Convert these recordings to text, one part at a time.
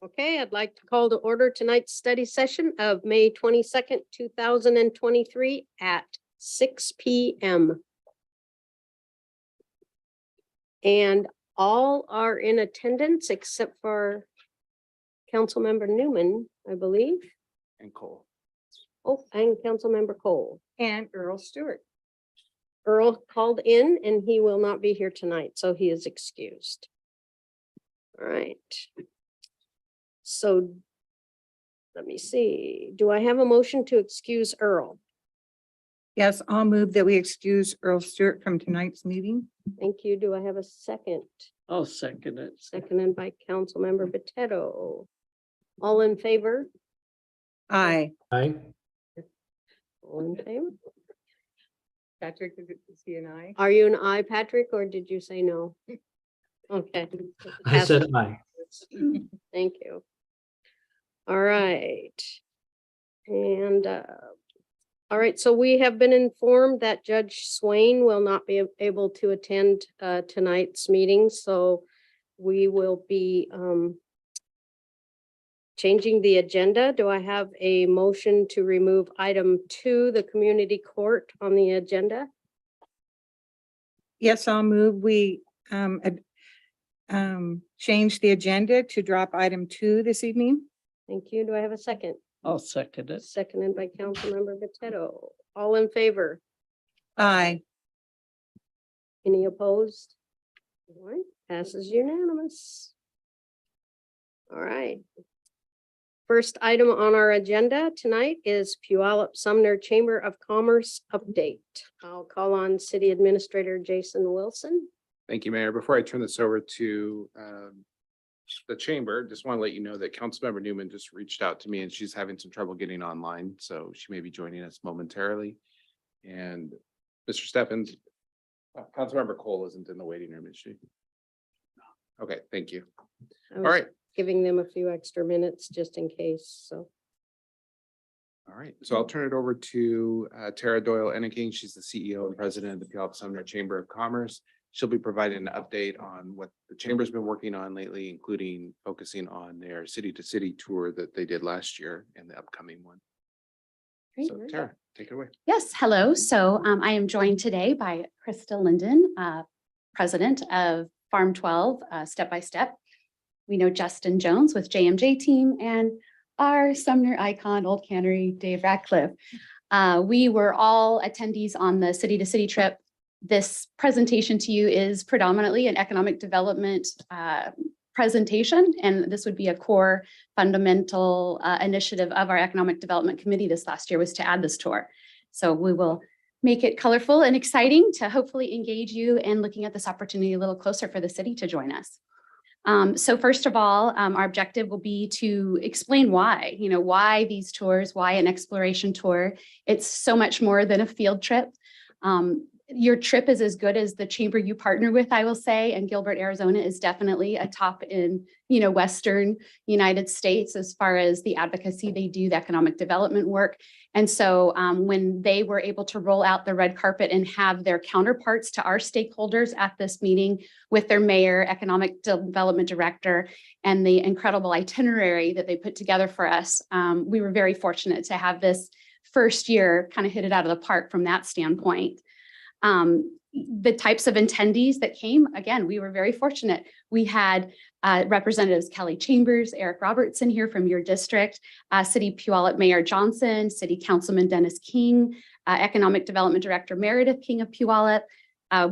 Okay, I'd like to call to order tonight's study session of May 22nd, 2023 at 6 p.m. And all are in attendance except for Councilmember Newman, I believe. And Cole. Oh, and Councilmember Cole. And Earl Stewart. Earl called in and he will not be here tonight, so he is excused. All right. So let me see. Do I have a motion to excuse Earl? Yes, I'll move that we excuse Earl Stewart from tonight's meeting. Thank you. Do I have a second? I'll second it. Seconded by Councilmember Potato. All in favor? Aye. Aye. All in favor? Patrick, is he an aye? Are you an aye, Patrick, or did you say no? Okay. I said aye. Thank you. All right. And, all right, so we have been informed that Judge Swain will not be able to attend tonight's meeting, so we will be changing the agenda. Do I have a motion to remove item 2, the community court, on the agenda? Yes, I'll move we change the agenda to drop item 2 this evening. Thank you. Do I have a second? I'll second it. Seconded by Councilmember Potato. All in favor? Aye. Any opposed? All right, passes unanimous. All right. First item on our agenda tonight is Puyallup Sumner Chamber of Commerce update. I'll call on City Administrator Jason Wilson. Thank you, Mayor. Before I turn this over to the chamber, just want to let you know that Councilmember Newman just reached out to me and she's having some trouble getting online, so she may be joining us momentarily. And Mr. Stephens, Councilmember Cole isn't in the waiting room, is she? Okay, thank you. All All right. Giving them a few extra minutes just in case, so. All right, so I'll turn it over to Tara Doyle Enneking. She's the CEO and president of the Puyallup Sumner Chamber of Commerce. She'll be providing an update on what the chamber's been working on lately, including focusing on their city to city tour that they did last year and the upcoming one. So Tara, take it away. Yes, hello. So I am joined today by Krista Linden, president of Farm 12, Step by Step. We know Justin Jones with JMJ team and our Sumner icon, Old Cannery, Dave Ratcliffe. We were all attendees on the city to city trip. This presentation to you is predominantly an economic development presentation, and this would be a core fundamental initiative of our economic development committee this last year was to add this tour. So we will make it colorful and exciting to hopefully engage you in looking at this opportunity a little closer for the city to join us. So first of all, our objective will be to explain why, why these tours, why an exploration tour. It's so much more than a field trip. Your trip is as good as the chamber you partner with, I will say, and Gilbert, Arizona is definitely a top in, Western United States as far as the advocacy they do, the economic development work. And so when they were able to roll out the red carpet and have their counterparts to our stakeholders at this meeting with their mayor, economic development director, and the incredible itinerary that they put together for us, we were very fortunate to have this first year kind of hit it out of the park from that standpoint. The types of attendees that came, again, we were very fortunate. We had Representatives Kelly Chambers, Eric Robertson here from your district, City Puyallup Mayor Johnson, City Councilman Dennis King, Economic Development Director Meredith King of Puyallup,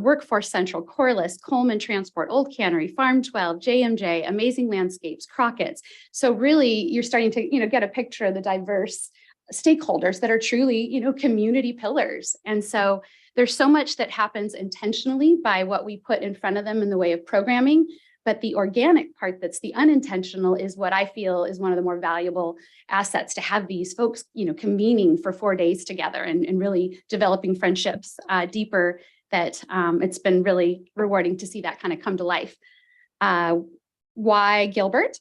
Workforce Central, Corliss, Coleman Transport, Old Cannery, Farm 12, JMJ, Amazing Landscapes, Crockett's. So really, you're starting to get a picture of the diverse stakeholders that are truly community pillars. And so there's so much that happens intentionally by what we put in front of them in the way of programming, but the organic part that's the unintentional is what I feel is one of the more valuable assets to have these folks, convening for 4 days together and really developing friendships deeper that it's been really rewarding to see that kind of come to life. Why Gilbert?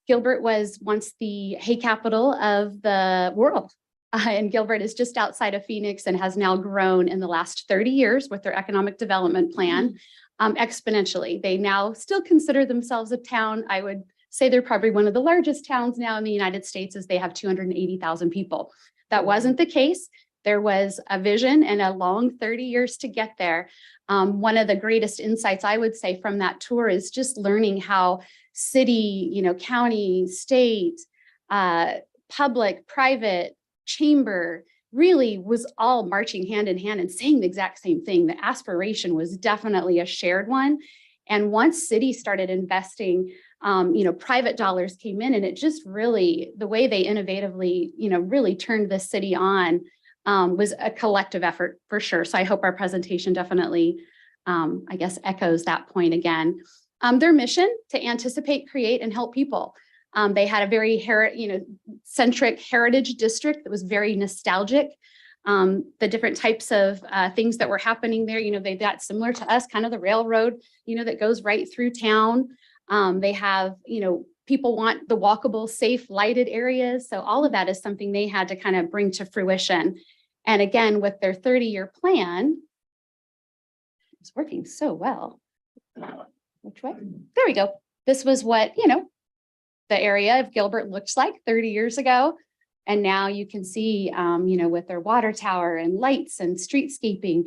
Gilbert was once the hay capital of the world. And Gilbert is just outside of Phoenix and has now grown in the last 30 years with their economic development plan exponentially. They now still consider themselves a town, I would say they're probably one of the largest towns now in the United States as they have 280,000 people. That wasn't the case. There was a vision and a long 30 years to get there. One of the greatest insights I would say from that tour is just learning how city, county, state, public, private, chamber really was all marching hand in hand and saying the exact same thing. The aspiration was definitely a shared one. And once cities started investing, private dollars came in, and it just really, the way they innovatively, really turned the city on was a collective effort for sure. So I hope our presentation definitely, echoes that point again. Their mission to anticipate, create, and help people. They had a very centric heritage district that was very nostalgic. The different types of things that were happening there, they got similar to us, kind of the railroad, that goes right through town. They have, people want the walkable, safe, lighted areas. So all of that is something they had to kind of bring to fruition. And again, with their 30-year plan, it's working so well. Which way? There we go. This was what, the area of Gilbert looks like 30 years ago. And now you can see, with their water tower and lights and streetscaping,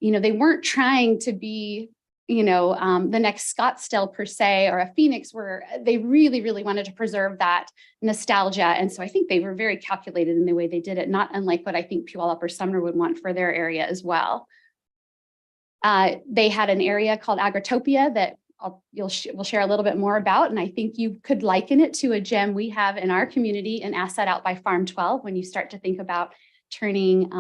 they weren't trying to be, the next Scottsdale per se, or a Phoenix, where they really, really wanted to preserve that nostalgia. And so I think they were very calculated in the way they did it, not unlike what I think Puyallup or Sumner would want for their area as well. They had an area called Agritopia that we'll share a little bit more about. And I think you could liken it to a gem we have in our community, an asset out by Farm 12, when you start to think about turning,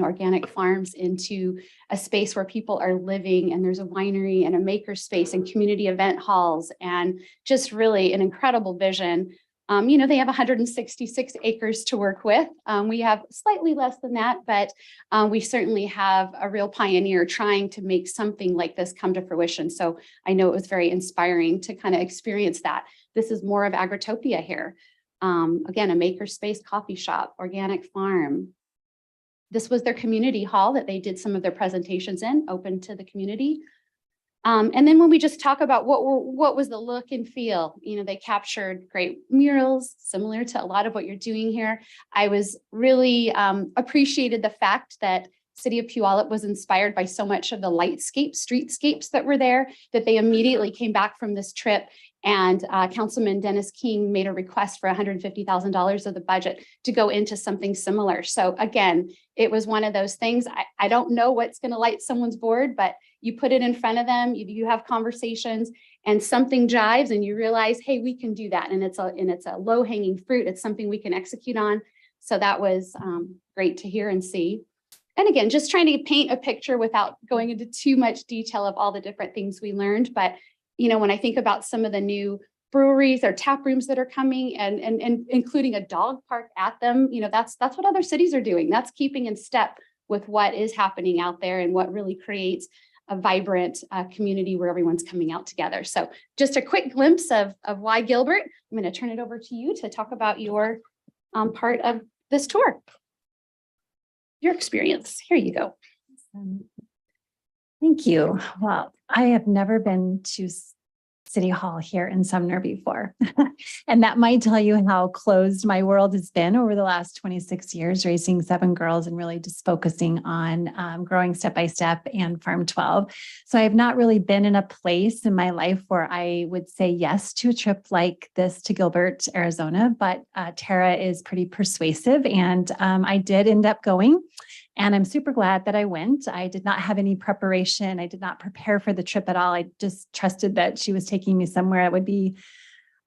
organic farms into a space where people are living, and there's a winery and a maker space and community event halls, and just really an incredible vision. They have 166 acres to work with. We have slightly less than that, but we certainly have a real pioneer trying to make something like this come to fruition. So I know it was very inspiring to kind of experience that. This is more of Agritopia here. Again, a makerspace coffee shop, organic farm. This was their community hall that they did some of their presentations in, open to the community. And then when we just talk about what was the look and feel, they captured great murals, similar to a lot of what you're doing here. I was really appreciated the fact that City of Puyallup was inspired by so much of the streetscapes that were there, that they immediately came back from this trip. And Councilman Dennis King made a request for $150,000 of the budget to go into something similar. So again, it was one of those things. I don't know what's going to light someone's board, but you put it in front of them, you have conversations, and something jives, and you realize, hey, we can do that. And it's a low hanging fruit. It's something we can execute on. So that was great to hear and see. And again, just trying to paint a picture without going into too much detail of all the different things we learned. But, when I think about some of the new breweries or tap rooms that are coming, and including a dog park at them, that's what other cities are doing. That's keeping in step with what is happening out there and what really creates a vibrant community where everyone's coming out together. So just a quick glimpse of why Gilbert. I'm going to turn it over to you to talk about your part of this tour. Your experience. Here you go. Thank you. Well, I have never been to City Hall here in Sumner before. And that might tell you how closed my world has been over the last 26 years, raising 7 girls and really just focusing on growing step by step and Farm 12. So I have not really been in a place in my life where I would say yes to a trip like this to Gilbert, Arizona, but Tara is pretty persuasive, and I did end up going. And I'm super glad that I went. I did not have any preparation. I did not prepare for the trip at all. I just trusted that she was taking me somewhere it would be,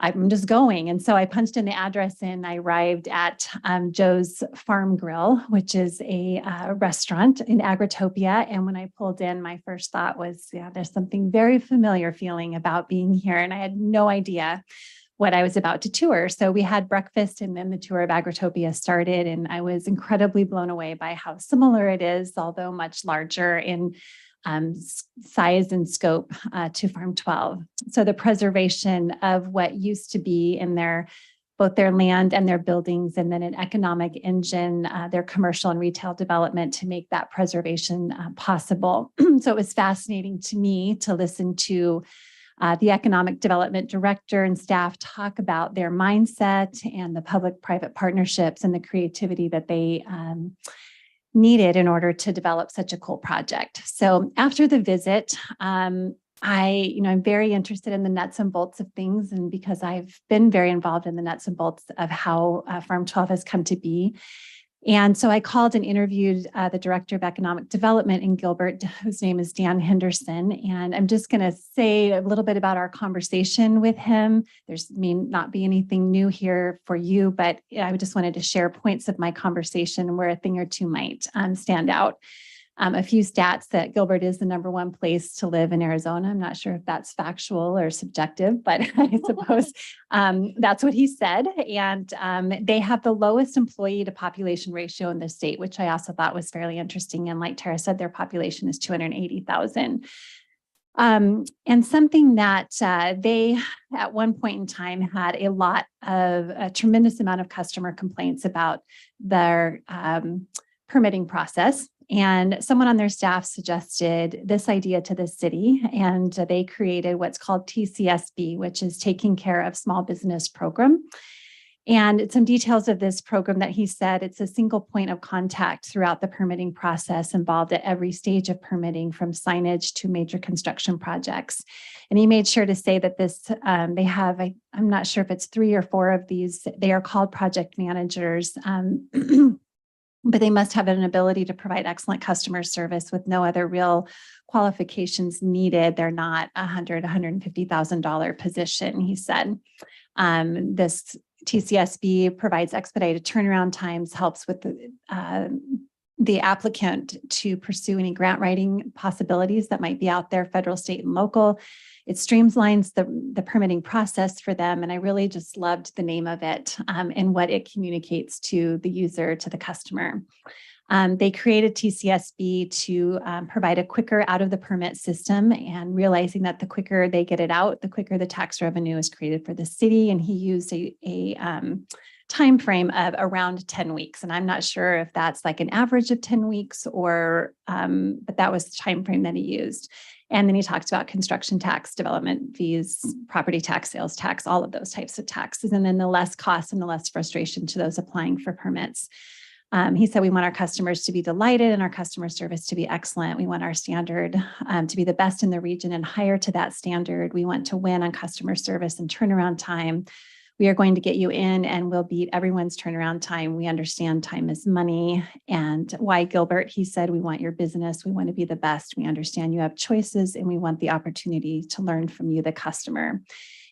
I'm just going. And so I punched in the address and I arrived at Joe's Farm Grill, which is a restaurant in Agritopia. And when I pulled in, my first thought was, yeah, there's something very familiar feeling about being here. And I had no idea what I was about to tour. So we had breakfast, and then the tour of Agritopia started, and I was incredibly blown away by how similar it is, although much larger in size and scope to Farm 12. So the preservation of what used to be in both their land and their buildings, and then an economic engine, their commercial and retail development to make that preservation possible. So it was fascinating to me to listen to The Economic Development Director and staff talk about their mindset and the public-private partnerships and the creativity that they needed in order to develop such a cool project. So after the visit, I'm very interested in the nuts and bolts of things, and because I've been very involved in the nuts and bolts of how Farm 12 has come to be. And so I called and interviewed the Director of Economic Development in Gilbert, whose name is Dan Henderson. And I'm just going to say a little bit about our conversation with him. There's may not be anything new here for you, but I just wanted to share points of my conversation where a thing or two might stand out. A few stats that Gilbert is the #1 place to live in Arizona. I'm not sure if that's factual or subjective, but I suppose that's what he said. And they have the lowest employee to population ratio in the state, which I also thought was fairly interesting. And like Tara said, their population is 280,000. And something that they at one point in time had a tremendous amount of customer complaints about their permitting process. And someone on their staff suggested this idea to the city, and they created what's called TCSB, which is Taking Care of Small Business Program. And some details of this program that he said, it's a single point of contact throughout the permitting process, involved at every stage of permitting, from signage to major construction projects. And he made sure to say that this, they have, I'm not sure if it's 3 or 4 of these, they are called project managers. But they must have an ability to provide excellent customer service with no other real qualifications needed. They're not $150,000 position, he said. This TCSB provides expedited turnaround times, helps with the applicant to pursue any grant writing possibilities that might be out there, federal, state, and local. It streamlines the permitting process for them. And I really just loved the name of it and what it communicates to the user, to the customer. They created TCSB to provide a quicker out of the permit system, and realizing that the quicker they get it out, the quicker the tax revenue is created for the city. And he used a time frame of around 10 weeks. And I'm not sure if that's like an average of 10 weeks or, but that was the time frame that he used. And then he talked about construction tax, development fees, property tax, sales tax, all of those types of taxes. And then the less cost and the less frustration to those applying for permits. He said, we want our customers to be delighted and our customer service to be excellent. We want our standard to be the best in the region and higher to that standard. We want to win on customer service and turnaround time. We are going to get you in and we'll beat everyone's turnaround time. We understand time is money. And why Gilbert, he said, we want your business. We want to be the best. We understand you have choices and we want the opportunity to learn from you, the customer.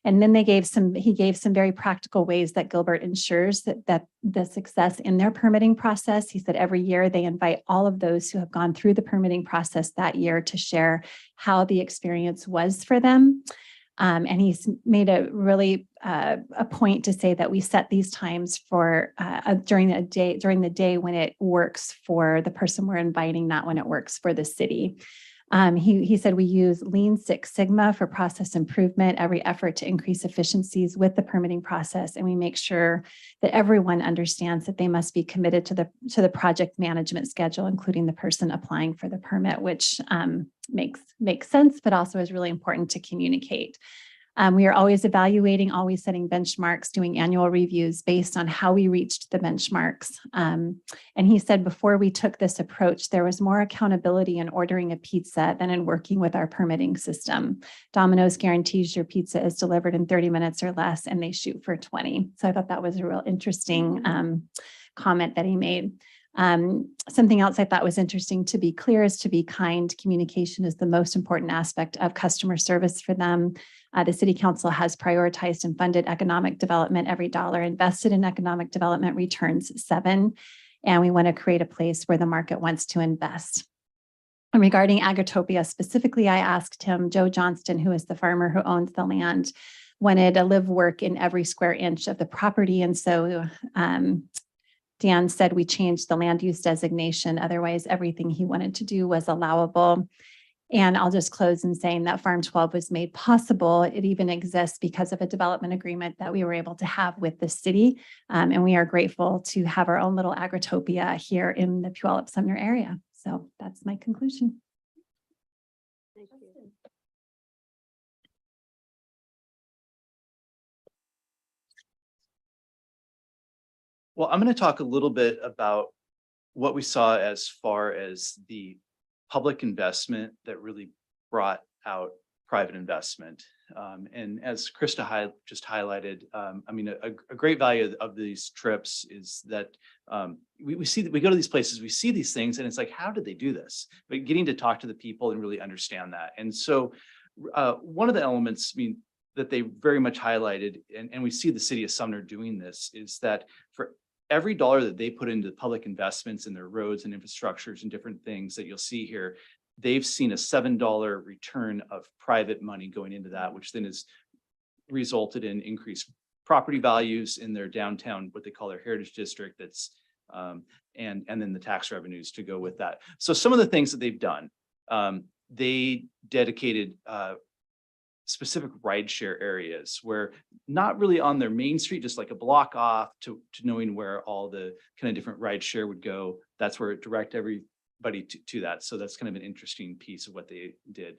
And then he gave some very practical ways that Gilbert ensures that the success in their permitting process. He said every year they invite all of those who have gone through the permitting process that year to share how the experience was for them. And he's made a really a point to say that we set these times for during the day when it works for the person we're inviting, not when it works for the city. He said we use Lean Six Sigma for process improvement, every effort to increase efficiencies with the permitting process, and we make sure that everyone understands that they must be committed to the project management schedule, including the person applying for the permit, which makes sense, but also is really important to communicate. We are always evaluating, always setting benchmarks, doing annual reviews based on how we reached the benchmarks. And he said before we took this approach, there was more accountability in ordering a pizza than in working with our permitting system. Domino's guarantees your pizza is delivered in 30 minutes or less, and they shoot for 20. So I thought that was a real interesting comment that he made. Something else I thought was interesting, to be clear is to be kind. Communication is the most important aspect of customer service for them. The City Council has prioritized and funded economic development. Every dollar invested in economic development returns 7. And we want to create a place where the market wants to invest. And regarding Agritopia specifically, I asked him, Joe Johnston, who is the farmer who owns the land, wanted to live work in every square inch of the property. And so Dan said we changed the land use designation. Otherwise, everything he wanted to do was allowable. And I'll just close in saying that Farm 12 was made possible. It even exists because of a development agreement that we were able to have with the city. And we are grateful to have our own little Agritopia here in the Puyallup-Sumner area. So that's my conclusion. Thank you. Well, I'm going to talk a little bit about what we saw as far as the public investment that really brought out private investment. And as Krista just highlighted, I mean, a great value of these trips is that we see that we go to these places, we see these things, and it's like, how did they do this? But getting to talk to the people and really understand that. And so one of the elements, I mean, that they very much highlighted, and we see the city of Sumner doing this, is that for every dollar that they put into public investments in their roads and infrastructures and different things that you'll see here, they've seen a $7 return of private money going into that, which then has resulted in increased property values in their downtown, what they call their heritage district. That's and then the tax revenues to go with that. So some of the things that they've done, they dedicated specific rideshare areas where not really on their main street, just like a block off to knowing where all the kind of different rideshare would go. That's where it direct everybody to that. So that's kind of an interesting piece of what they did,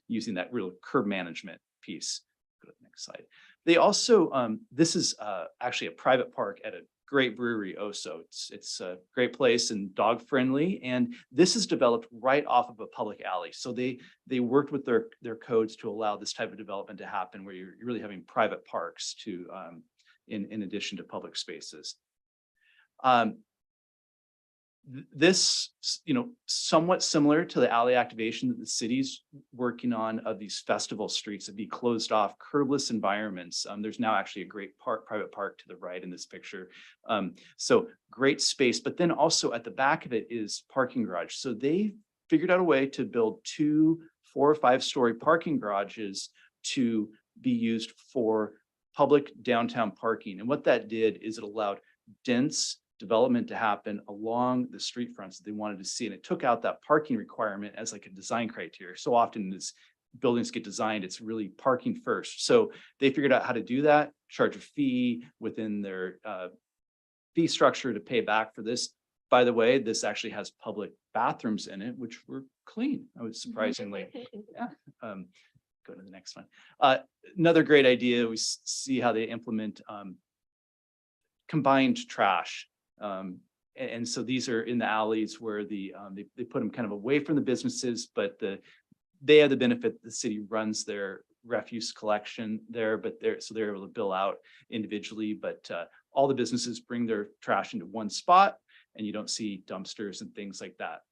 using that real curb management piece. Go to the next slide. They also, this is actually a private park at a great brewery, Oso. It's a great place and dog friendly. And this is developed right off of a public alley. So they worked with their codes to allow this type of development to happen, where you're really having private parks to in addition to public spaces. This, you know, somewhat similar to the alley activation that the city's working on of these festival streets that be closed off, curbless environments. There's now actually a great private park to the right in this picture. So great space, but then also at the back of it is parking garage. So they figured out a way to build 2 4 or 5 story parking garages to be used for public downtown parking. And what that did is it allowed dense development to happen along the street fronts that they wanted to see. And it took out that parking requirement as like a design criteria. So often as buildings get designed, it's really parking first. So they figured out how to do that, charge a fee within their fee structure to pay back for this. By the way, this actually has public bathrooms in it, which were clean, I would surprisingly. Yeah. Go to the next one. Another great idea, we see how they implement combined trash. And so these are in the alleys where they put them kind of away from the businesses, but they have the benefit the city runs their refuse collection there, but they're able to bill out individually, but all the businesses bring their trash into one spot, and you don't see dumpsters and things like that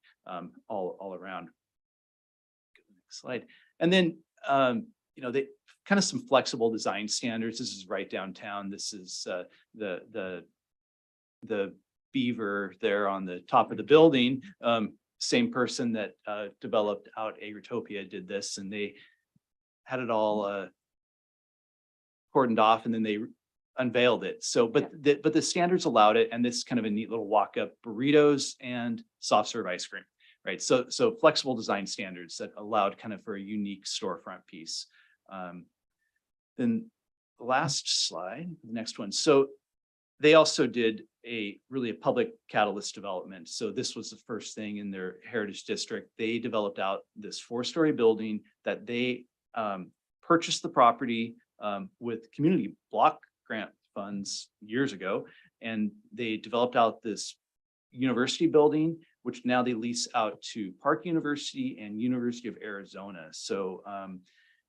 all around. Go to the next slide. And then you know, they kind of some flexible design standards. This is right downtown. This is the beaver there on the top of the building. Same person that developed out Agritopia did this, and they had it all cordoned off, and then they unveiled it. So, but the standards allowed it, and this is kind of a neat little walk-up burritos and soft serve ice cream, right? So flexible design standards that allowed kind of for a unique storefront piece. Then the last slide, the next one. So they also did really a public catalyst development. So this was the first thing in their heritage district. They developed out this 4-story building that they purchased the property with community block grant funds years ago. And they developed out this university building, which now they lease out to Park University and University of Arizona. So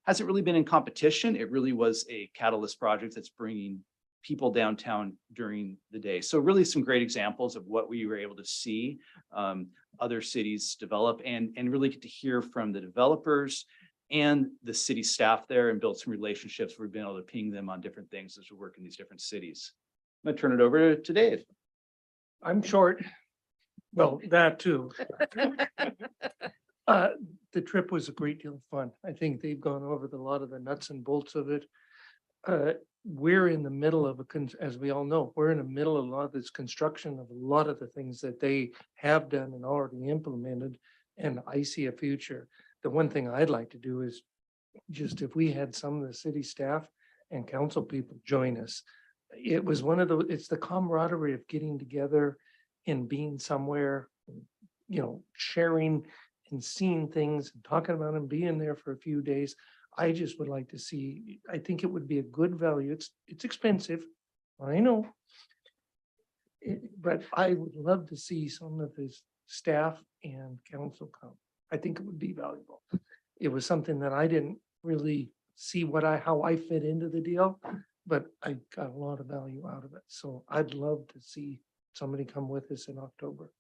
hasn't really been in competition. It really was a catalyst project that's bringing people downtown during the day. So really some great examples of what we were able to see other cities develop and really get to hear from the developers and the city staff there and build some relationships. We've been able to ping them on different things as we work in these different cities. I'm gonna turn it over to Dave. I'm short. Well, that too. The trip was a great deal of fun. I think they've gone over a lot of the nuts and bolts of it. We're in the middle of as we all know, we're in the middle of a lot of this construction of a lot of the things that they have done and already implemented. And I see a future. The one thing I'd like to do is just if we had some of the city staff and council people join us. It was it's the camaraderie of getting together and being somewhere, you know, sharing and seeing things and talking about them, being there for a few days. I just would like to see, I think it would be a good value. It's expensive, I know. But I would love to see some of his staff and council come. I think it would be valuable. It was something that I didn't really see how I fit into the deal, but I got a lot of value out of it. So I'd love to see somebody come with us in October.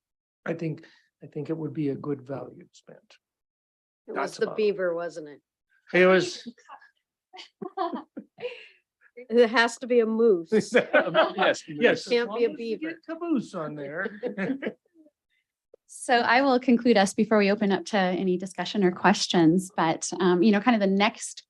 I think it would be a good value spent. It was That's the about- beaver, wasn't it? It was. It has to be a moose. Yes, yes. Can't be a as long as you beaver. get Caboose on there. So I will conclude us before we open up to any discussion or questions, but, kind of the next,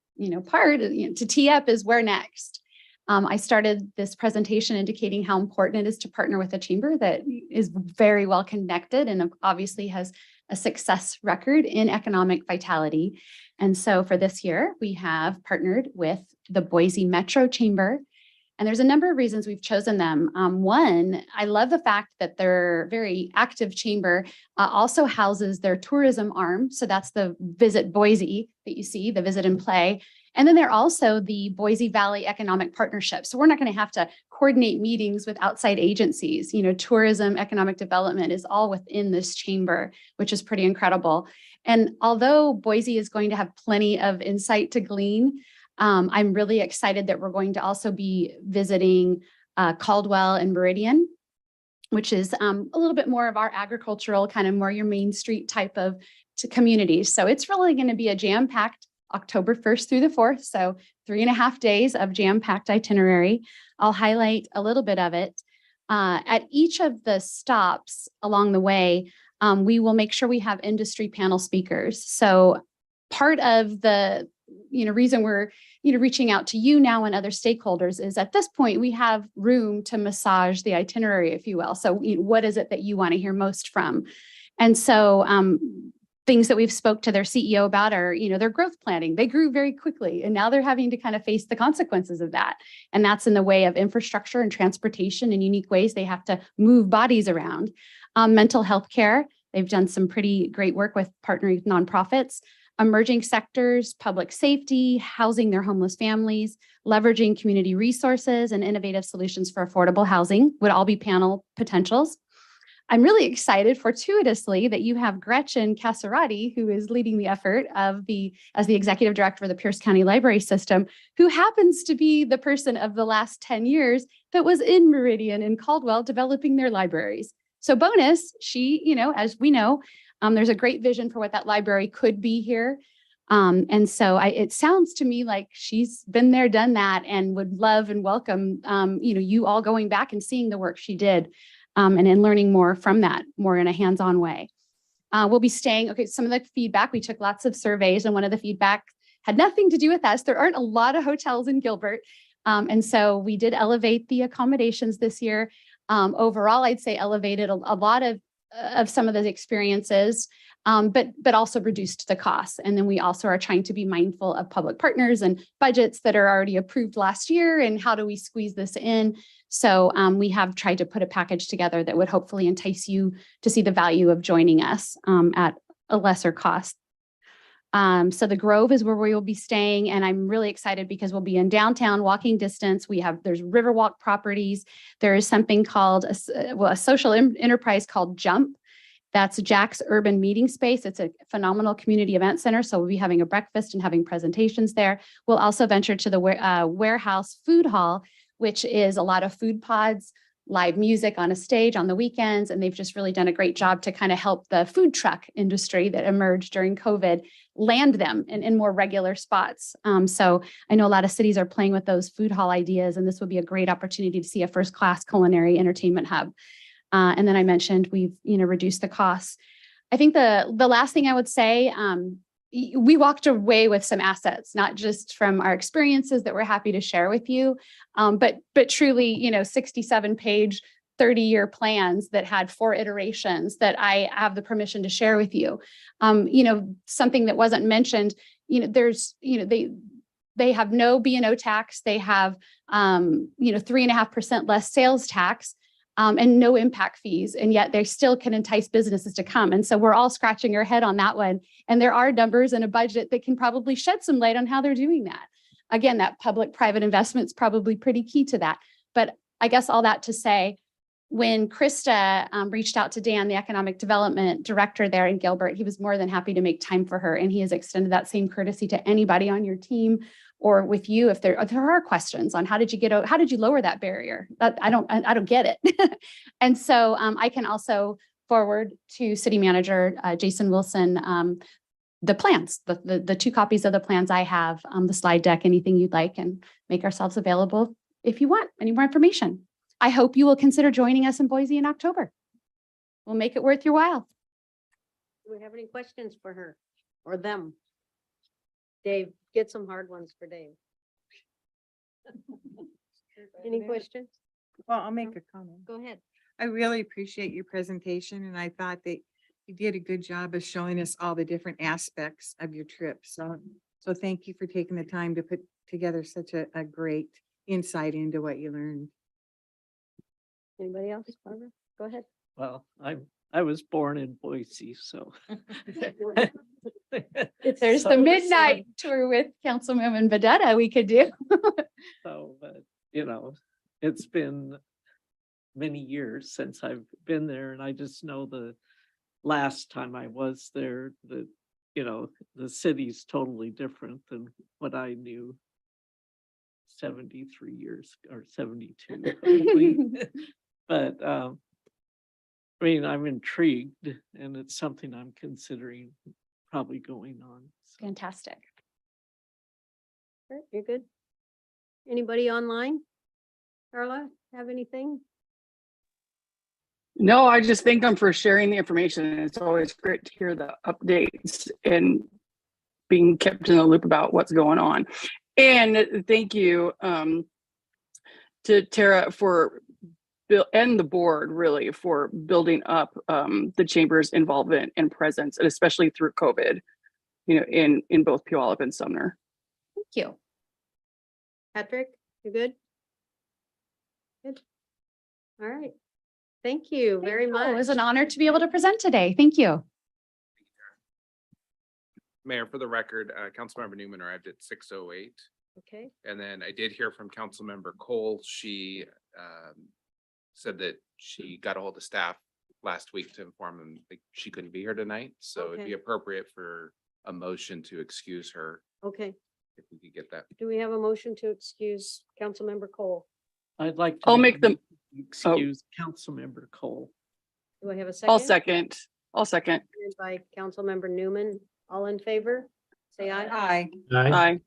part, to tee up is where next. I started this presentation indicating how important it is to partner with a chamber that is very well connected and obviously has a success record in economic vitality. And so for this year, we have partnered with the Boise Metro Chamber. And there's a number of reasons we've chosen them. One, I love the fact that their very active chamber also houses their tourism arm. So that's the Visit Boise that you see, the Visit and Play. And then they're also the Boise Valley Economic Partnership. So we're not going to have to coordinate meetings with outside agencies. Tourism, economic development is all within this chamber, which is pretty incredible. And although Boise is going to have plenty of insight to glean, I'm really excited that we're going to also be visiting Caldwell and Meridian, which is a little bit more of our agricultural, kind of more your Main Street type of communities. So it's really going to be a jam-packed October 1st through the 4th. So 3.5 days of jam-packed itinerary. I'll highlight a little bit of it. At each of the stops along the way, we will make sure we have industry panel speakers. So part of the reason we're reaching out to you now and other stakeholders is at this point we have room to massage the itinerary, if you will. So what is it that you want to hear most from? And so things that we've spoke to their CEO about are, their growth planning. They grew very quickly and now they're having to kind of face the consequences of that. And that's in the way of infrastructure and transportation in unique ways. They have to move bodies around. Mental health care. They've done some pretty great work with partnering with nonprofits. Emerging sectors, public safety, housing their homeless families, leveraging community resources and innovative solutions for affordable housing would all be panel potentials. I'm really excited fortuitously that you have Gretchen Casarati, who is leading the effort as the executive director of the Pierce County Library System, who happens to be the person of the last 10 years that was in Meridian and Caldwell developing their libraries. So bonus, she, as we know, there's a great vision for what that library could be here. And so it sounds to me like she's been there, done that, and would love and welcome, you all going back and seeing the work she did and in learning more from that, more in a hands-on way. We'll be staying, some of the feedback, we took lots of surveys and one of the feedback had nothing to do with us. There aren't a lot of hotels in Gilbert. And so we did elevate the accommodations this year. Overall, I'd say elevated a lot of some of those experiences, but also reduced the costs. And then we also are trying to be mindful of public partners and budgets that are already approved last year. And how do we squeeze this in? So we have tried to put a package together that would hopefully entice you to see the value of joining us at a lesser cost. So the Grove is where we will be staying. And I'm really excited because we'll be in downtown walking distance. There's Riverwalk properties. There is something called a social enterprise called Jump. That's Jack's Urban Meeting Space. It's a phenomenal community event center. So we'll be having a breakfast and having presentations there. We'll also venture to the Warehouse Food Hall, which is a lot of food pods, live music on a stage on the weekends. And they've just really done a great job to kind of help the food truck industry that emerged during COVID land them in more regular spots. So I know a lot of cities are playing with those food hall ideas, and this would be a great opportunity to see a first-class culinary entertainment hub. And then I mentioned we've reduced the costs. I think the last thing I would say, we walked away with some assets, not just from our experiences that we're happy to share with you, but truly, 67-page, 30-year plans that had 4 iterations that I have the permission to share with you. Something that wasn't mentioned, they have no B&O tax. They have, 3.5% less sales tax. And no impact fees, and yet they still can entice businesses to come. And so we're all scratching our head on that one. And there are numbers and a budget that can probably shed some light on how they're doing that. Again, that public-private investment is probably pretty key to that. But I guess all that to say, when Krista reached out to Dan, the Economic Development Director there in Gilbert, he was more than happy to make time for her. And he has extended that same courtesy to anybody on your team or with you if there are questions on how did you lower that barrier? That I don't get it. And so I can also forward to City Manager Jason Wilson the plans, the 2 copies of the plans I have, the slide deck, anything you'd like, and make ourselves available if you want any more information. I hope you will consider joining us in Boise in October. We'll make it worth your while. Do we have any questions for her or them? Dave, get some hard ones for Dave. Any questions? Well, I'll make a comment. Go ahead. I really appreciate your presentation and I thought that you did a good job of showing us all the different aspects of your trip. So thank you for taking the time to put together such a great insight into what you learned. Anybody else? Barbara? Go ahead. Well, I was born in Boise, so. If there's So- the midnight tour with Councilwoman Bedetta, we could do. So, but, you know, it's been many years since I've been there and I just know the last time I was there, that, you know, the city's totally different than what I knew 73 years or 72. probably. But, I mean, I'm intrigued and it's something I'm considering probably going on. So. Fantastic. All right, you're good. Anybody online? Carla, have anything? No, I just thank them for sharing the information. It's always great to hear the updates and being kept in the loop about what's going on. And thank you to Tara for and the board really for building up the chamber's involvement and presence, and especially through COVID, you know, in both Puyallup and Sumner. Thank you. Patrick, you good? Good. All right. Thank you very much. It was an honor to be able to present today. Thank you. Mayor, for the record, Councilmember Newman arrived at 6:08. Okay, And then I did hear from Councilmember Cole. She said that she got a hold of staff last week to inform them that she couldn't be here tonight. So it'd be Okay. appropriate for a motion to excuse her okay. if we could get that. Do we have a motion to excuse Councilmember Cole? I'd like to. I'll make them. Excuse Councilmember Cole. Do I have a 2nd? I'll second. By Councilmember Newman. All in favor? Say aye. Aye. Aye.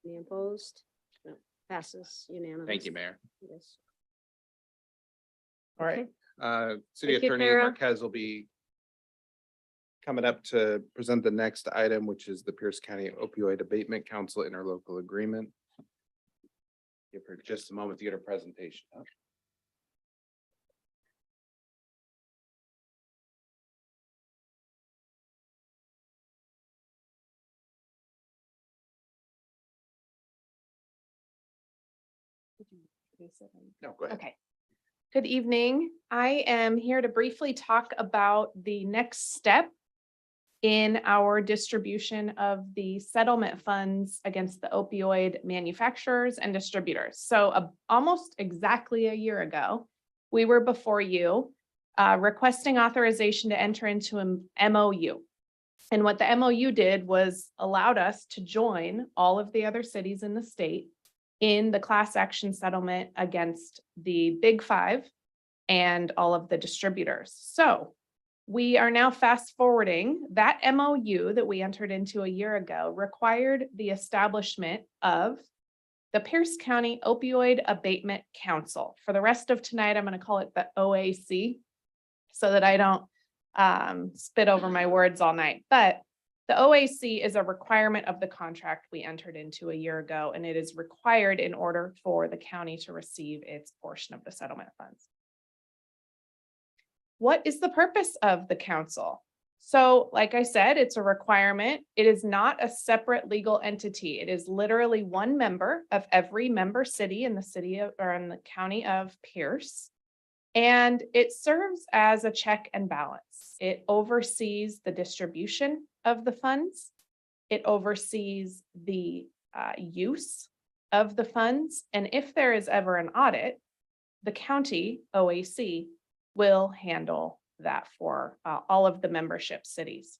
Any opposed? No, passes unanimous. Thank you, Mayor. Yes. All right. City Thank you, Attorney Tara. Marquez will be coming up to present the next item, which is the Pierce County Opioid Abatement Council Interlocal Agreement. Give her just a moment to get her presentation up. No, go ahead. Okay. Good evening. I am here to briefly talk about the next step in our distribution of the settlement funds against the opioid manufacturers and distributors. So almost exactly a year ago, we were before you requesting authorization to enter into an MOU. And what the MOU did was allowed us to join all of the other cities in the state in the class action settlement against the Big Five and all of the distributors. So we are now fast forwarding that MOU that we entered into a year ago required the establishment of the Pierce County Opioid Abatement Council. For the rest of tonight, I'm going to call it the OAC so that I don't spit over my words all night. But the OAC is a requirement of the contract we entered into a year ago, and it is required in order for the county to receive its portion of the settlement funds. What is the purpose of the council? So, like I said, it's a requirement. It is not a separate legal entity. It is literally one member of every member city in the city of, or in the county of Pierce. And it serves as a check and balance. It oversees the distribution of the funds. It oversees the use of the funds. And if there is ever an audit, the county OAC will handle that for all of the membership cities.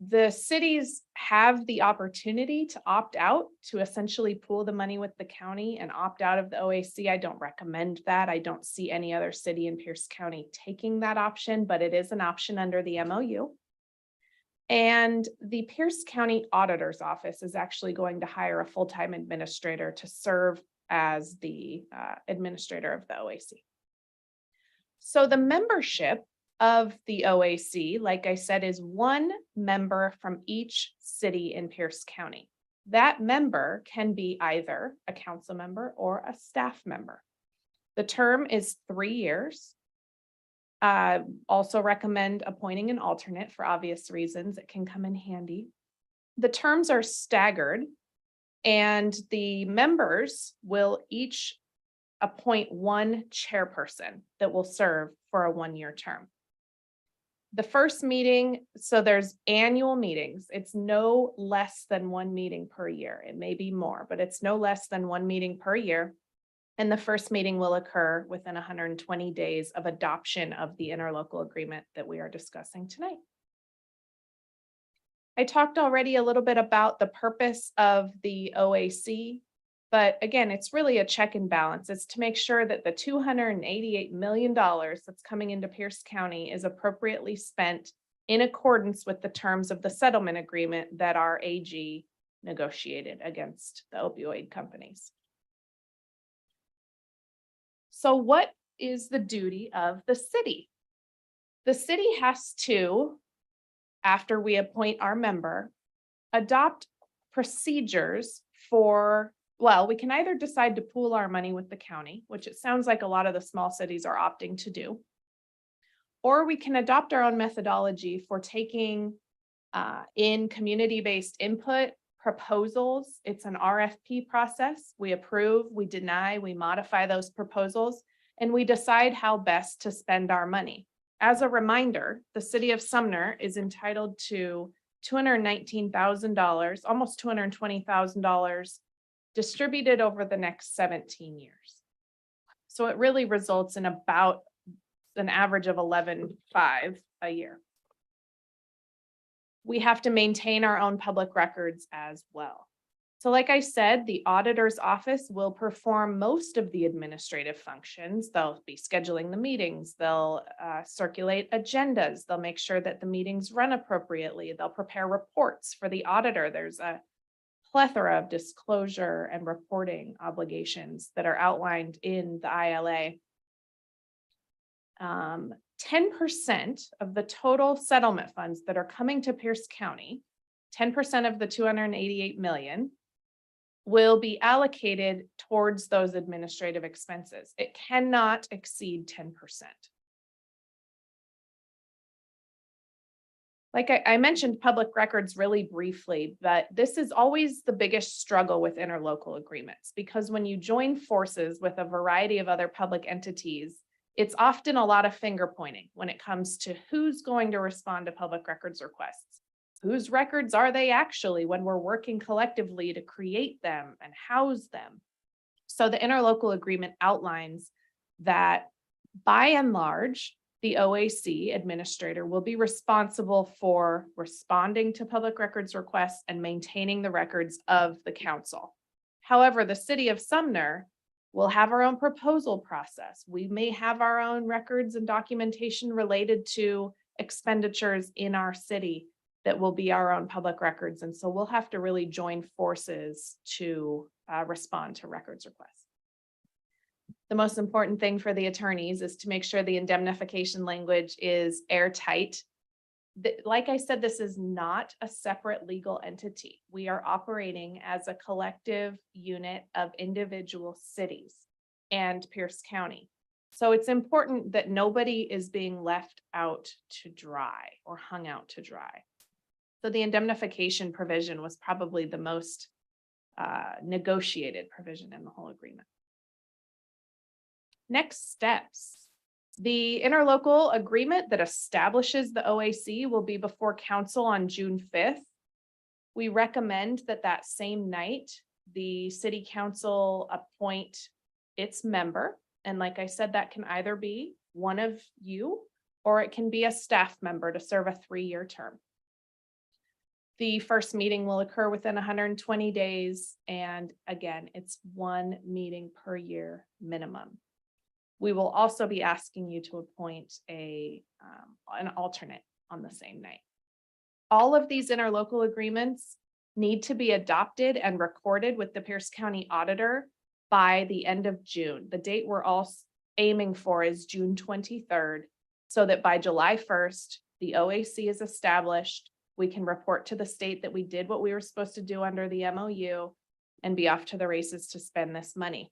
The cities have the opportunity to opt out, to essentially pool the money with the county and opt out of the OAC. I don't recommend that. I don't see any other city in Pierce County taking that option, but it is an option under the MOU. And the Pierce County Auditor's Office is actually going to hire a full-time administrator to serve as the administrator of the OAC. So the membership of the OAC, like I said, is one member from each city in Pierce County. That member can be either a council member or a staff member. The term is 3 years. Also recommend appointing an alternate for obvious reasons. It can come in handy. The terms are staggered, and the members will each appoint one chairperson that will serve for a 1-year term. The first meeting, so there's annual meetings. It's no less than 1 meeting per year. It may be more, but it's no less than 1 meeting per year. And the first meeting will occur within 120 days of adoption of the interlocal agreement that we are discussing tonight. I talked already a little bit about the purpose of the OAC, but again, it's really a check and balance. It's to make sure that the $288 million that's coming into Pierce County is appropriately spent in accordance with the terms of the settlement agreement that our AG negotiated against the opioid companies. So what is the duty of the city? The city has to, after we appoint our member, adopt procedures for, well, we can either decide to pool our money with the county, which it sounds like a lot of the small cities are opting to do, or we can adopt our own methodology for taking in community-based input proposals. It's an RFP process. We approve, we deny, we modify those proposals, and we decide how best to spend our money. As a reminder, the city of Sumner is entitled to $219,000, almost $220,000 distributed over the next 17 years. So it really results in about an average of 11.5 a year. We have to maintain our own public records as well. So like I said, the auditor's office will perform most of the administrative functions. They'll be scheduling the meetings, they'll circulate agendas, they'll make sure that the meetings run appropriately, they'll prepare reports for the auditor. There's a plethora of disclosure and reporting obligations that are outlined in the ILA. 10% of the total settlement funds that are coming to Pierce County, 10% of the 288 million, will be allocated towards those administrative expenses. It cannot exceed 10%. Like I mentioned public records really briefly, but this is always the biggest struggle with interlocal agreements, because when you join forces with a variety of other public entities, it's often a lot of finger pointing when it comes to who's going to respond to public records requests. Whose records are they actually when we're working collectively to create them and house them? So the interlocal agreement outlines that by and large, the OAC administrator will be responsible for responding to public records requests and maintaining the records of the council. However, the city of Sumner will have our own proposal process. We may have our own records and documentation related to expenditures in our city that will be our own public records. And so we'll have to really join forces to respond to records requests. The most important thing for the attorneys is to make sure the indemnification language is airtight. Like I said, this is not a separate legal entity. We are operating as a collective unit of individual cities and Pierce County. So it's important that nobody is being left out to dry or hung out to dry. So the indemnification provision was probably the most negotiated provision in the whole agreement. Next steps. The interlocal agreement that establishes the OAC will be before council on June 5th. We recommend that that same night, the city council appoint its member And like I said, that can either be one of you, or it can be a staff member to serve a 3-year term. The first meeting will occur within 120 days. And again, it's 1 meeting per year minimum. We will also be asking you to appoint an alternate on the same night. All of these interlocal agreements need to be adopted and recorded with the Pierce County Auditor by the end of June. The date we're all aiming for is June 23rd, so that by July 1st, the OAC is established. We can report to the state that we did what we were supposed to do under the MOU and be off to the races to spend this money.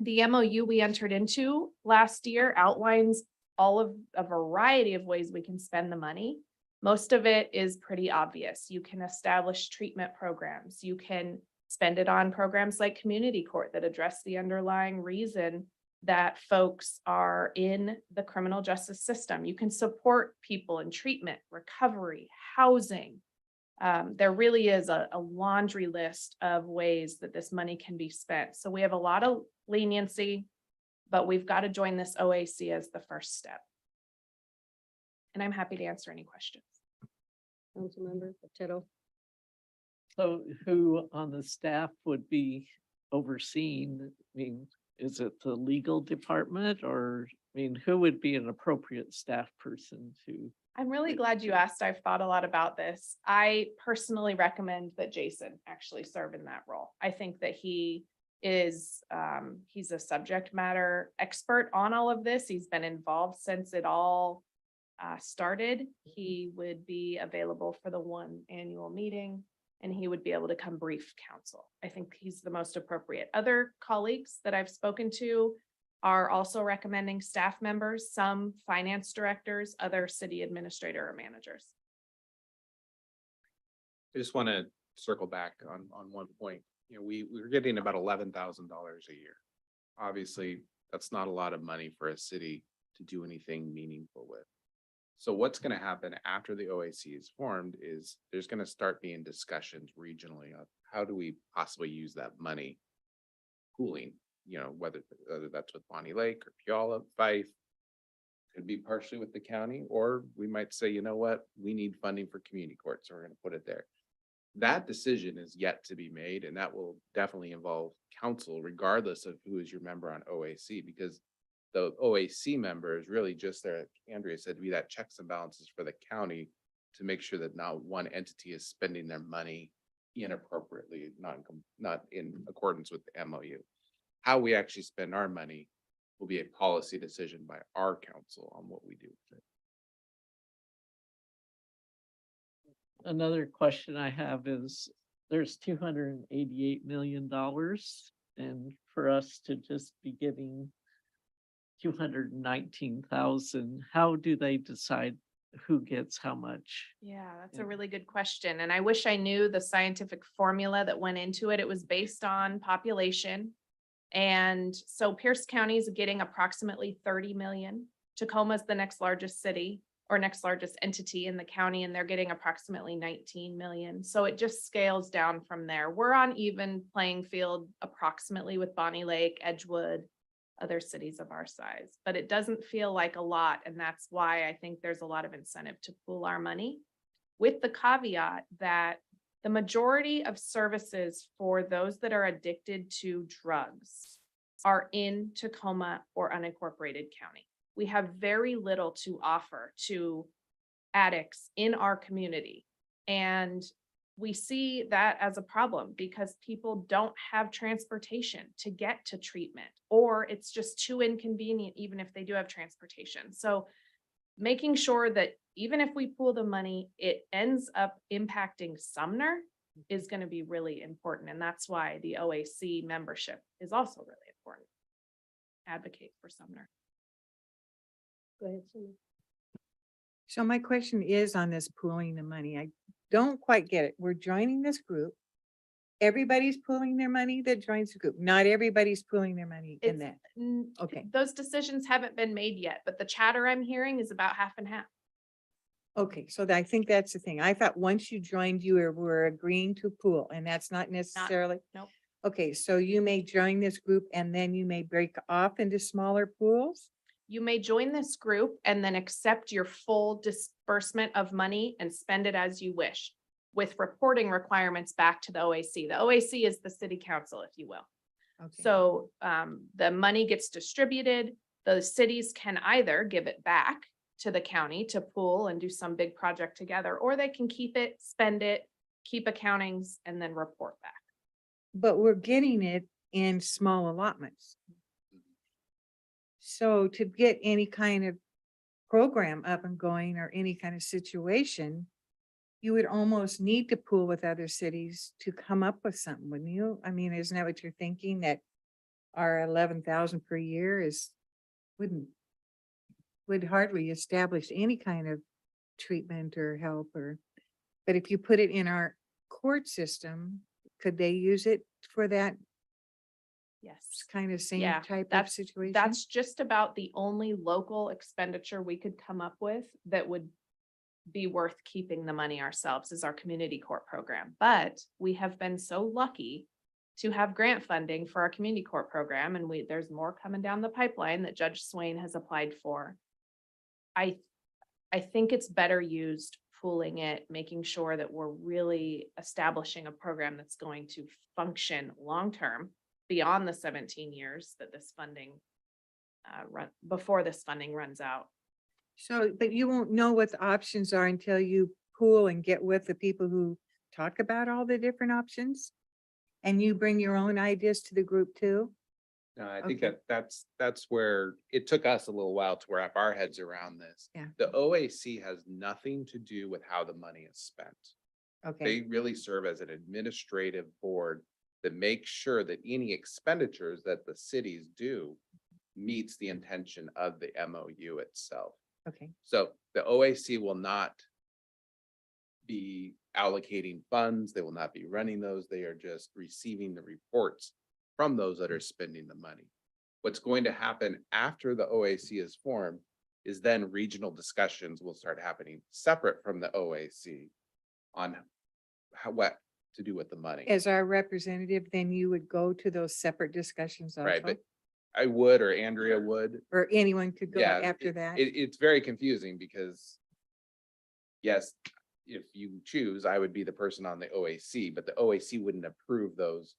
The MOU we entered into last year outlines all of a variety of ways we can spend the money. Most of it is pretty obvious. You can establish treatment programs. You can spend it on programs like community court that address the underlying reason that folks are in the criminal justice system. You can support people in treatment, recovery, housing. There really is a laundry list of ways that this money can be spent. So we have a lot of leniency, but we've got to join this OAC as the first step. And I'm happy to answer any questions. Councilmember Potato. So who on the staff would be overseeing? I mean, is it the legal department, or, I mean, who would be an appropriate staff person to? I'm really glad you asked. I've thought a lot about this. I personally recommend that Jason actually serve in that role. I think that he is, he's a subject matter expert on all of this. He's been involved since it all started. He would be available for the 1 annual meeting, and he would be able to come brief council. I think he's the most appropriate. Other colleagues that I've spoken to are also recommending staff members, some finance directors, other city administrator or managers. I just want to circle back on one point. You know, we're getting about $11,000 a year. Obviously, that's not a lot of money for a city to do anything meaningful with. So what's going to happen after the OAC is formed is there's going to start being discussions regionally on how do we possibly use that money pooling, you know, whether that's with Bonnie Lake or Puyallup, Fife, could be partially with the county, or we might say, you know what, we need funding for community court, so we're going to put it there. That decision is yet to be made, and that will definitely involve council regardless of who is your member on OAC, because the OAC member is really just there, Andrea said, to be that checks and balances for the county to make sure that not one entity is spending their money inappropriately, not in accordance with the MOU. How we actually spend our money will be a policy decision by our council on what we do with it. Another question I have is, there's $288 million, and for us to just be getting 219,000, how do they decide who gets how much? Yeah, that's Yeah. a really good question. And I wish I knew the scientific formula that went into it. It was based on population. And so Pierce County is getting approximately 30 million. Tacoma's the next largest city or next largest entity in the county, and they're getting approximately 19 million. So it just scales down from there. We're on even playing field approximately with Bonnie Lake, Edgewood, other cities of our size, but it doesn't feel like a lot. And that's why I think there's a lot of incentive to pool our money, with the caveat that the majority of services for those that are addicted to drugs are in Tacoma or unincorporated county. We have very little to offer to addicts in our community. And we see that as a problem because people don't have transportation to get to treatment, or it's just too inconvenient, even if they do have transportation. So making sure that even if we pool the money, it ends up impacting Sumner is going to be really important. And that's why the OAC membership is also really important. Advocate for Sumner. Go ahead, Cindy. So my question is on this pooling the money. I don't quite get it. We're joining this group. Everybody's pooling their money that joins the group. Not everybody's pooling their money in that. Okay. Those decisions haven't been made yet, but the chatter I'm hearing is about half and half. Okay, so I think that's the thing. I thought once you joined, you were agreeing to pool, and that's not necessarily. Nope. Okay, so you may join this group and then you may break off into smaller pools? You may join this group and then accept your full disbursement of money and spend it as you wish, with reporting requirements back to the OAC. The OAC is the city council, if you will. Okay. So the money gets distributed. The cities can either give it back to the county to pool and do some big project together, or they can keep it, spend it, keep accountings, and then report back. But we're getting it in small allotments. So to get any kind of program up and going or any kind of situation, you would almost need to pool with other cities to come up with something, wouldn't you? I mean, isn't that what you're thinking, that our 11,000 per year would hardly establish any kind of treatment or help but if you put it in our court system, could they use it for that Yes. kind of same Yeah, type of that's- situation? That's just about the only local expenditure we could come up with that would be worth keeping the money ourselves, is our community court program. But we have been so lucky to have grant funding for our community court program, and there's more coming down the pipeline that Judge Swain has applied for. I think it's better used pooling it, making sure that we're really establishing a program that's going to function long-term beyond the 17 years that this funding before this funding runs out. So, but you won't know what the options are until you pool and get with the people who talk about all the different options? And you bring your own ideas to the group too? No, I think Okay. that's where it took us a little while to wrap our heads around this. Yeah. The OAC has nothing to do with how the money is spent. Okay, They really serve as an administrative board that makes sure that any expenditures that the cities do meets the intention of the MOU itself. okay, So the OAC will not be allocating funds. They will not be running those. They are just receiving the reports from those that are spending the money. What's going to happen after the OAC is formed is then regional discussions will start happening separate from the OAC on what to do with the money. as our representative, then you would go to those separate discussions Right, also? but I would, or Andrea would. Or anyone could go Yeah, after that? It's very confusing because yes, if you choose, I would be the person on the OAC, but the OAC wouldn't approve those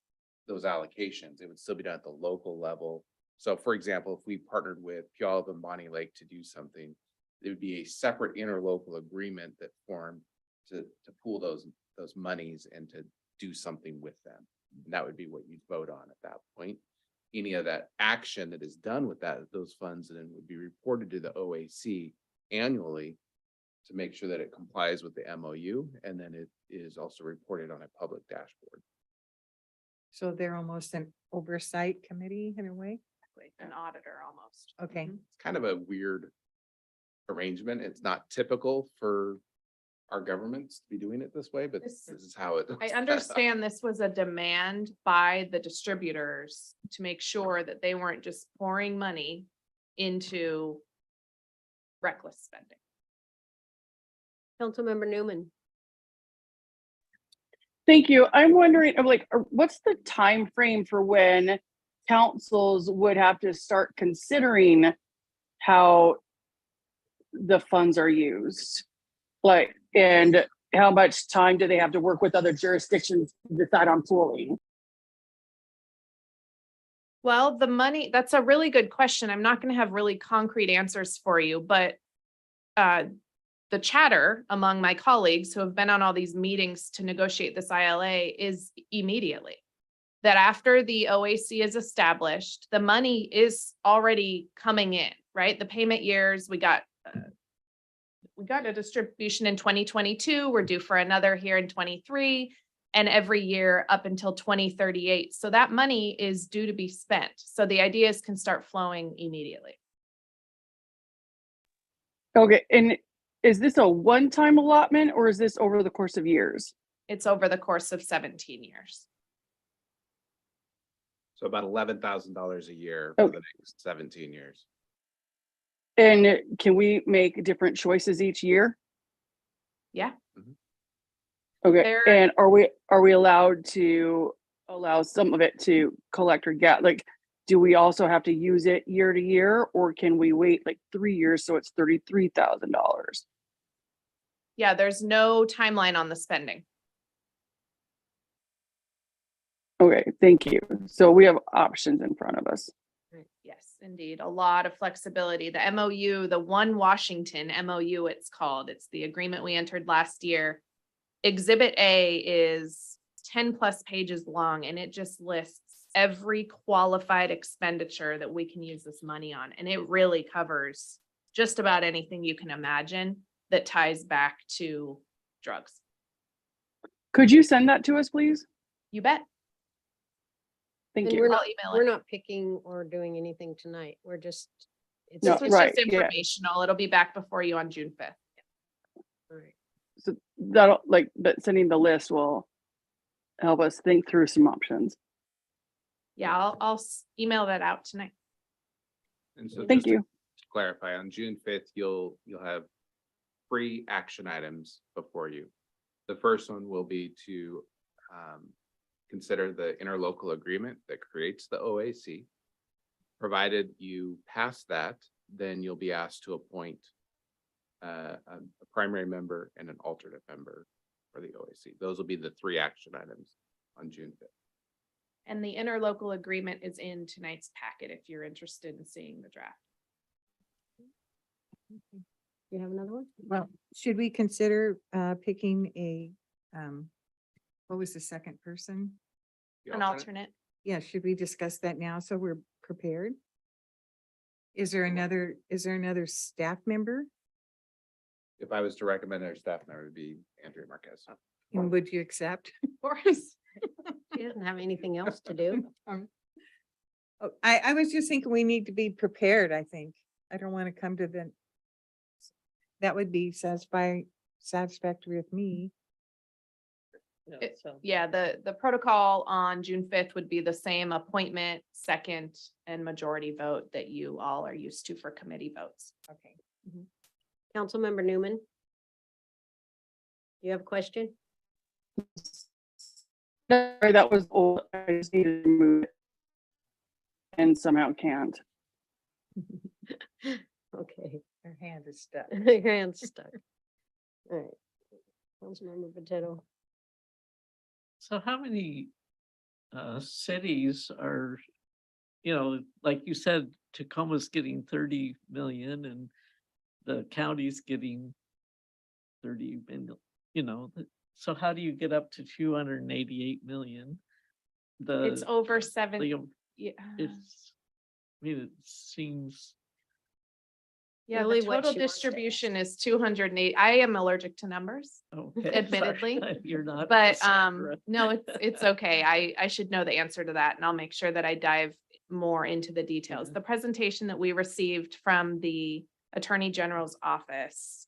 allocations. It would still be done at the local level. So for example, if we partnered with Puyallup and Bonnie Lake to do something, it would be a separate interlocal agreement that formed to pool those monies and to do something with them. And that would be what you'd vote on at that point. Any of that action that is done with those funds then would be reported to the OAC annually to make sure that it complies with the MOU, and then it is also reported on a public dashboard. So they're almost an oversight committee in a way? An auditor almost. Okay, Mhm. It's kind of a weird arrangement. It's not typical for our governments to be doing it this way, but This- this is how it. I understand this was a demand by the distributors to make sure that they weren't just pouring money into reckless spending. Councilmember Newman. Thank you. I'm wondering, what's the time frame for when councils would have to start considering how the funds are used? Like, and how much time do they have to work with other jurisdictions to decide on pooling? Well, the money, that's a really good question. I'm not going to have really concrete answers for you, but the chatter among my colleagues who have been on all these meetings to negotiate this ILA is immediately. That after the OAC is established, the money is already coming in, right? The payment years, we got a distribution in 2022. We're due for another here in 23 and every year up until 2038. So that money is due to be spent. So the ideas can start flowing immediately. Okay, and is this a one-time allotment or is this over the course of years? It's over the course of 17 years. So about $11,000 a year for Okay. the next 17 years. And can we make different choices each year? Yeah. Okay, There- and are we allowed to allows some of it to collect or get, like, do we also have to use it year to year, or can we wait like 3 years so it's $33,000? Yeah, there's no timeline on the spending. Okay, thank you. So we have options in front of us. Yes, indeed. A lot of flexibility. The MOU, the One Washington MOU, it's called. It's the agreement we entered last year. Exhibit A is 10+ pages long, and it just lists every qualified expenditure that we can use this money on. And it really covers just about anything you can imagine that ties back to drugs. Could you send that to us, please? You bet. Thank And you. we're I'll not, email we're it. not picking or doing anything tonight. We're just. It's No, This was right, just yeah. informational. It'll be back before you on June 5th. all right. So that'll, like, but sending the list will help us think through some options. Yeah, I'll email that out tonight. And so Thank just to you. clarify, on June 5th, you'll have 3 action items before you. The first one will be to consider the interlocal agreement that creates the OAC. Provided you pass that, then you'll be asked to appoint a primary member and an alternate member for the OAC. Those will be the 3 action items on June 5th. And the interlocal agreement is in tonight's packet if you're interested in seeing the draft. You have another one? Well, should we consider picking a, what was the second person? The An alternate. Yeah, should we discuss that now so we're prepared? Is there another staff member? If I was to recommend our staff member, it would be Andrea Marquez. And would you accept? Of course. She doesn't have anything else to do. Oh, I was just thinking we need to be prepared, I think. I don't want to come to the. That would be satisfactory with me. Yeah, the protocol on June 5th would be the same appointment, second and majority vote that you all are used to for committee votes. Okay. Councilmember Newman? You have a question? Sorry, that was old. I just needed to move it. And somehow can't. Okay. Her hand is stuck. Your hand's stuck. All right. Councilmember Potato. So how many cities are, like you said, Tacoma's getting 30 million and the county's getting 30 million, so how do you get up to 288 million? It's over the, 7. Yeah. it's, it seems, Yeah, Really the what total she wants to distribution is 208. I am allergic to numbers, okay. Admittedly, sorry, you're not. but Cassandra. no, it's okay. I should know the answer to that, and I'll make sure that I dive more into the details. Mhm. The presentation that we received from the Attorney General's office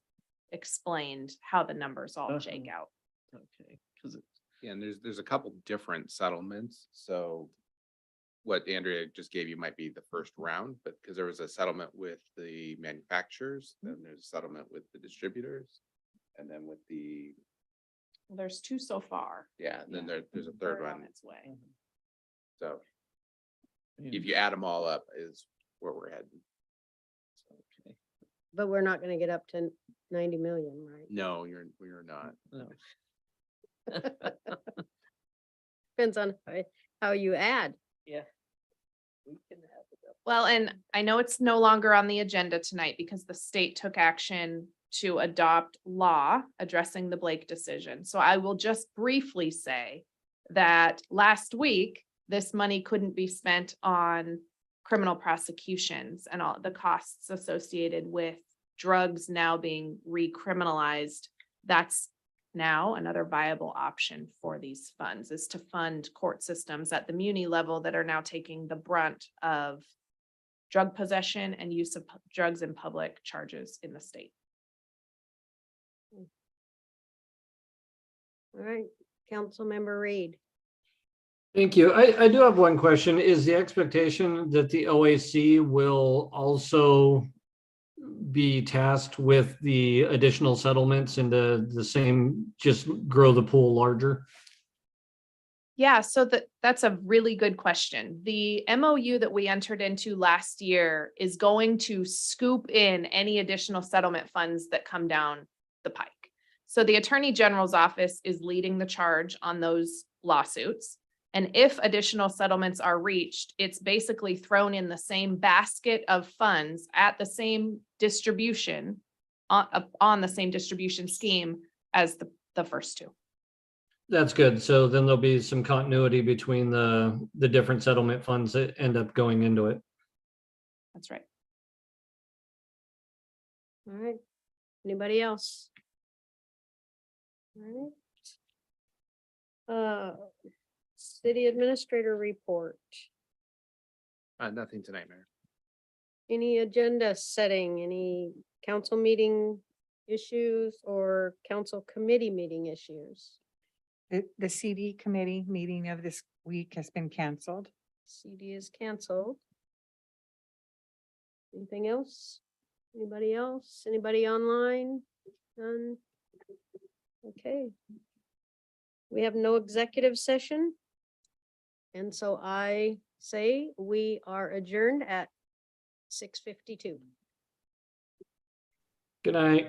explained how the numbers all shake out. Okay, because Yeah, and there's a couple different settlements, so what Andrea just gave you might be the first round, but because there was a settlement with the manufacturers, then there's a settlement with the distributors, and then with the, Well, there's 2 so far. yeah, and then Yeah. there's a third On one. its way. So if you add them all up is where we're heading. okay, But we're not gonna get up to 90 million, right? No, we're not. no. Depends on how you add. Yeah. We can have it up. Well, and I know it's no longer on the agenda tonight because the state took action to adopt law addressing the Blake decision. So I will just briefly say that last week, this money couldn't be spent on criminal prosecutions and all the costs associated with drugs now being recriminalized. That's now another viable option for these funds, is to fund court systems at the muni level that are now taking the brunt of drug possession and use of drugs in public charges in the state. All right, Councilmember Reed. Thank you. I do have one question. Is the expectation that the OAC will also be tasked with the additional settlements and the same, just grow the pool larger? Yeah, so that's a really good question. The MOU that we entered into last year is going to scoop in any additional settlement funds that come down the pike. So the Attorney General's office is leading the charge on those lawsuits. And if additional settlements are reached, it's basically thrown in the same basket of funds at the same distribution on the same distribution scheme as the first two. That's good. So then there'll be some continuity between the different settlement funds that end up going into it. That's right. All right. Anybody else? All right. City Administrator report. Nothing tonight, Mayor. Any agenda setting, any council meeting issues or council committee meeting issues? The CD committee meeting of this week has been canceled. CD is canceled. Anything else? Anybody else? Anybody online? None? Okay. We have no executive session. And so I say we are adjourned at 6:52. Good night.